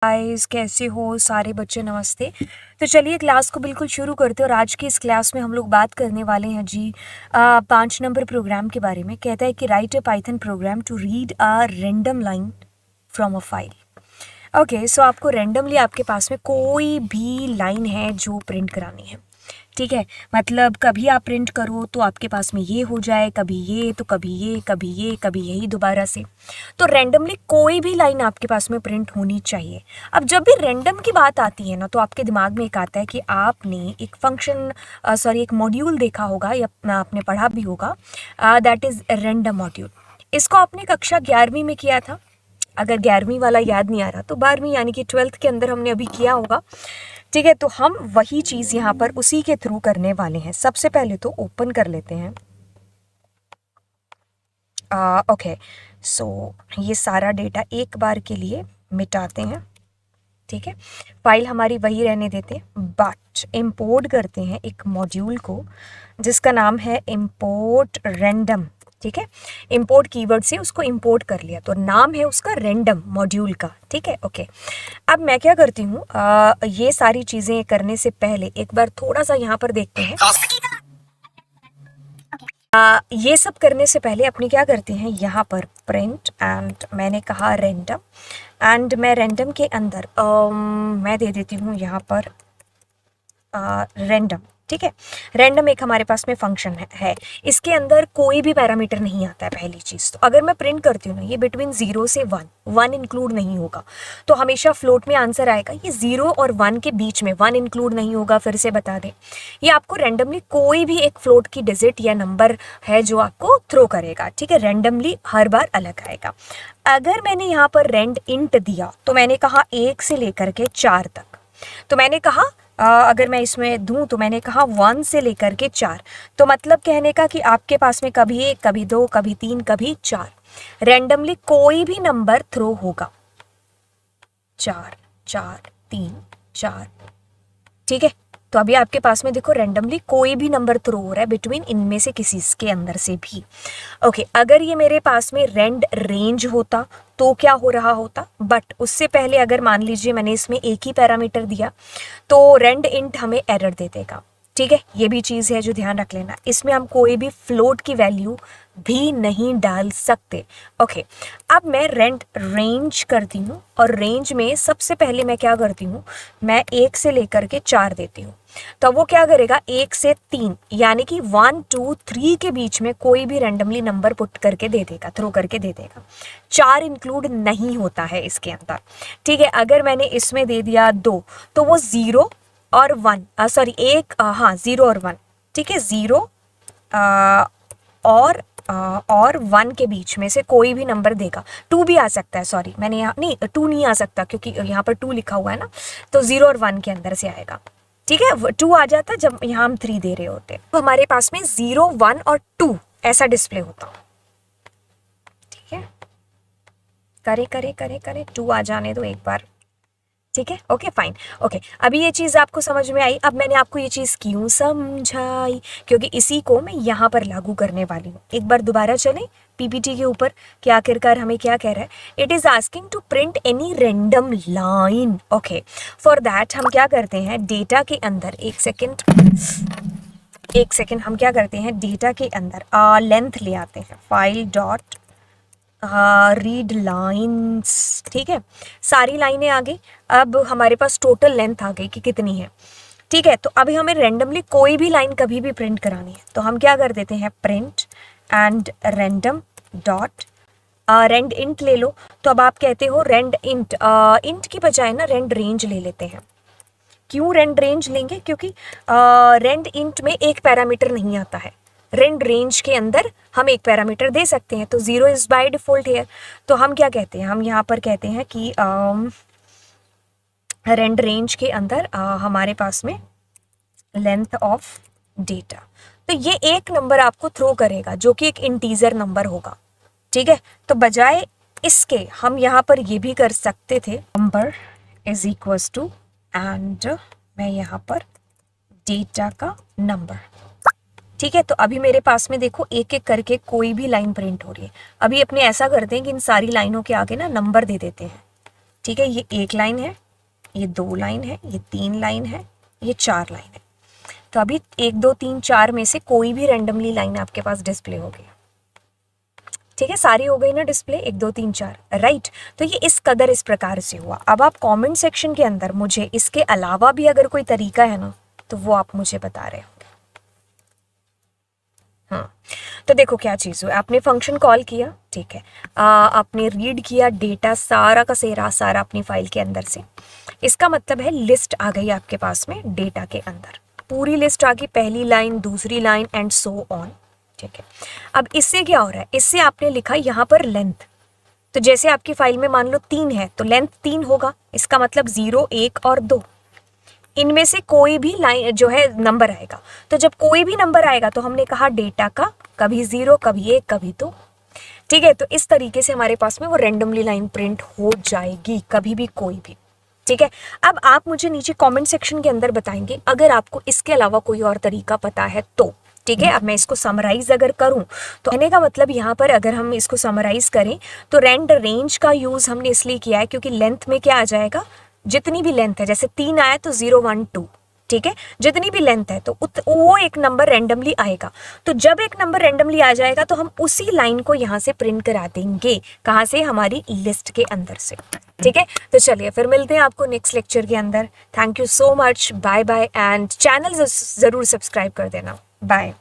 Guys, कैसे हो सारे बच्चे? नमस्ते। तो चलिए क्लास को बिल्कुल शुरू करते हैं। और आज की इस क्लास में हम लोग बात करने वाले हैं जी 5 नंबर प्रोग्राम के बारे में। कहता है कि write a python program to read a random line from a file. Okay, so आपको रैंडमली आपके पास में कोई भी लाइन है जो प्रिंट करानी है, ठीक है। मतलब कभी आप प्रिंट करो तो आपके पास में ये हो जाए, कभी ये तो कभी ये, कभी ये, कभी यही दोबारा से। तो रैंडमली कोई भी लाइन आपके पास में प्रिंट होनी चाहिए। अब जब भी रैंडम की बात आती है ना, तो आपके दिमाग में एक आता है कि आपने एक फंक्शन एक मॉड्यूल देखा होगा या आपने पढ़ा भी होगा, दैट इज़ रैंडम मॉड्यूल। इसको आपने कक्षा 11वीं में किया था। अगर 11वीं वाला याद नहीं आ रहा तो 12वीं यानी कि 12th के अंदर हमने अभी किया होगा, ठीक है। तो हम वही चीज़ यहाँ पर उसी के थ्रू करने वाले हैं। सबसे पहले तो ओपन कर लेते हैं। ओके, सो ये सारा डेटा एक बार के लिए मिटाते हैं, ठीक है। फाइल हमारी वही रहने देते हैं, बट इंपोर्ट करते हैं एक मॉड्यूल को जिसका नाम है इंपोर्ट रैंडम, ठीक है। इंपोर्ट कीवर्ड से उसको इंपोर्ट कर लिया, तो नाम है उसका रैंडम मॉड्यूल का, ठीक है। ओके, अब मैं क्या करती हूँ, ये सारी चीज़ें करने से पहले एक बार थोड़ा सा यहाँ पर देखते हैं। ये सब करने से पहले अपनी क्या करते हैं, यहाँ पर प्रिंट एंड मैंने कहा रैंडम, एंड मैं रैंडम के अंदर मैं दे देती हूँ यहाँ पर रैंडम, ठीक है। रैंडम एक हमारे पास में फंक्शन है। इसके अंदर कोई भी पैरामीटर नहीं आता है पहली चीज़। तो अगर मैं प्रिंट करती हूँ ना, ये बिटवीन 0 से 1 इंक्लूड नहीं होगा, तो हमेशा फ्लोट में आंसर आएगा। ये 0 और 1 के बीच में 1 इंक्लूड नहीं होगा, फिर से बता दें। ये आपको रैंडमली कोई भी एक फ्लोट की डिजिट या नंबर है जो आपको थ्रो करेगा, ठीक है। रैंडमली हर बार अलग आएगा। अगर मैंने यहाँ पर रैंड इंट दिया तो मैंने कहा 1 से लेकर के 4 तक, तो मैंने कहा अगर मैं इसमें दूं तो मैंने कहा 1 से लेकर के 4, तो मतलब कहने का कि आपके पास में कभी 1, कभी 2, कभी 3, कभी 4, रैंडमली कोई भी नंबर थ्रो होगा। 4 4 3 4, ठीक है। तो अभी आपके पास में देखो रैंडमली कोई भी नंबर थ्रो हो रहा है बिटवीन इनमें से किसी के अंदर से भी। ओके, अगर ये मेरे पास में रैंड रेंज होता तो क्या हो रहा होता, बट उससे पहले अगर मान लीजिए मैंने इसमें एक ही पैरामीटर दिया तो रैंड इंट हमें एरर दे देगा, ठीक है। ये भी चीज़ है जो ध्यान रख लेना। इसमें हम कोई भी फ्लोट की वैल्यू भी नहीं डाल सकते। ओके, अब मैं रैंड रेंज करती हूँ, और रेंज में सबसे पहले मैं क्या करती हूँ, मैं 1 से लेकर के 4 देती हूँ। तो वो क्या करेगा, 1 से 3 यानी कि 1 2 3 के बीच में कोई भी रैंडमली नंबर पुट करके दे देगा, थ्रो करके दे देगा। 4 इंक्लूड नहीं होता है इसके अंदर, ठीक है। अगर मैंने इसमें दे दिया 2 तो वो 0 और 1 हाँ 0 और 1, ठीक है। 0 और 1 के बीच में से कोई भी नंबर देगा। 2 भी आ सकता है, सॉरी मैंने यहाँ नहीं, 2 नहीं आ सकता क्योंकि यहाँ पर 2 लिखा हुआ है ना, तो 0 और 1 के अंदर से आएगा, ठीक है। 2 आ जाता जब यहाँ हम 3 दे रहे होते, तो हमारे पास में 0 1 और 2 ऐसा डिस्प्ले होता, ठीक है। करे करे करे करे 2 आ जाने दो एक बार, ठीक है। Okay fine. ओके, अभी ये चीज़ आपको समझ में आई। अब मैंने आपको ये चीज़ क्यों समझाई, क्योंकि इसी को मैं यहाँ पर लागू करने वाली हूँ। एक बार दोबारा चलें पीपीटी के ऊपर कि आखिरकार हमें क्या कह रहा है। It is asking to print any random line. Okay, for that हम क्या करते हैं, डेटा के अंदर एक सेकेंड हम क्या करते हैं, डेटा के अंदर लेंथ ले आते हैं, फाइल डॉट रीड लाइन्स, ठीक है। सारी लाइनें आ गई। अब हमारे पास टोटल लेंथ आ गई कि कितनी है, ठीक है। तो अभी हमें रैंडमली कोई भी लाइन कभी भी प्रिंट करानी है, तो हम क्या कर देते हैं, print and random dot randint ले लो। तो अब आप कहते हो रैंड इंट, इंट की बजाय ना रैंड रेंज ले लेते हैं। क्यों रैंड रेंज लेंगे, क्योंकि रैंड इंट में एक पैरामीटर नहीं आता है, रैंड रेंज के अंदर हम एक पैरामीटर दे सकते हैं। तो 0 इज बाय डिफॉल्ट है। तो हम क्या कहते हैं, हम यहाँ पर कहते हैं कि रैंड रेंज के अंदर हमारे पास में लेंथ ऑफ डेटा, तो ये एक नंबर आपको थ्रो करेगा जो कि एक इंटीजर नंबर होगा, ठीक है। तो बजाय इसके हम यहाँ पर ये भी कर सकते थे, number is equals to and मैं यहाँ पर डेटा का नंबर, ठीक है। तो अभी मेरे पास में देखो एक एक करके कोई भी लाइन प्रिंट हो रही है। अभी अपने ऐसा करते हैं कि इन सारी लाइनों के आगे ना नंबर दे देते हैं, ठीक है, ये 1 लाइन है, ये 2 लाइन है, ये 3 लाइन है, ये 4 लाइन है। तो अभी 1 2 3 4 में से कोई भी रैंडमली लाइन आपके पास डिस्प्ले होगी। ठीक है, सारी हो गई ना डिस्प्ले, 1 2 3 4, राइट। तो ये इस कदर इस प्रकार से हुआ। अब आप कमेंट सेक्शन के अंदर मुझे इसके अलावा भी अगर कोई तरीका है ना, तो वो आप मुझे बता रहे हो। हाँ, तो देखो क्या चीज़ हुआ, आपने फंक्शन कॉल किया, ठीक है, आपने रीड किया डेटा सारा का सारा अपनी फाइल के अंदर से। इसका मतलब है लिस्ट आ गई आपके पास में डेटा के अंदर, पूरी लिस्ट आ गई, पहली लाइन, दूसरी लाइन एंड सो ऑन। ठीक है, अब इससे क्या हो रहा है, इससे आपने लिखा यहाँ पर लेंथ, तो जैसे आपकी फाइल में मान लो 3 है तो लेंथ 3 होगा, इसका मतलब 0 1 और 2, इनमें से कोई भी लाइन जो है नंबर आएगा। तो जब कोई भी नंबर आएगा तो हमने कहा डेटा का कभी 0 कभी 1 कभी 2। ठीक है, तो इस तरीके से हमारे पास में वो रैंडमली लाइन प्रिंट हो जाएगी, कभी भी कोई भी। ठीक है, अब आप मुझे नीचे कमेंट सेक्शन के अंदर बताएंगे अगर आपको इसके अलावा कोई और तरीका पता है तो। ठीक है, अब मैं इसको समराइज अगर करूं तो कहने का मतलब यहाँ पर अगर हम इसको समराइज करें तो रेंड रेंज का यूज हमने इसलिए किया है क्योंकि लेंथ में क्या आ जाएगा, जितनी भी लेंथ है, जैसे 3 आया तो 0 1 2, ठीक है, जितनी भी लेंथ है तो वो एक नंबर रैंडमली आएगा। तो जब एक नंबर रैंडमली आ जाएगा तो हम उसी लाइन को यहाँ से प्रिंट करा देंगे, कहाँ से, हमारी लिस्ट के अंदर से। ठीक है, तो चलिए फिर मिलते हैं आपको नेक्स्ट लेक्चर के अंदर। Thank you so much, bye bye, and channel ज़रूर सब्सक्राइब कर देना। बाय।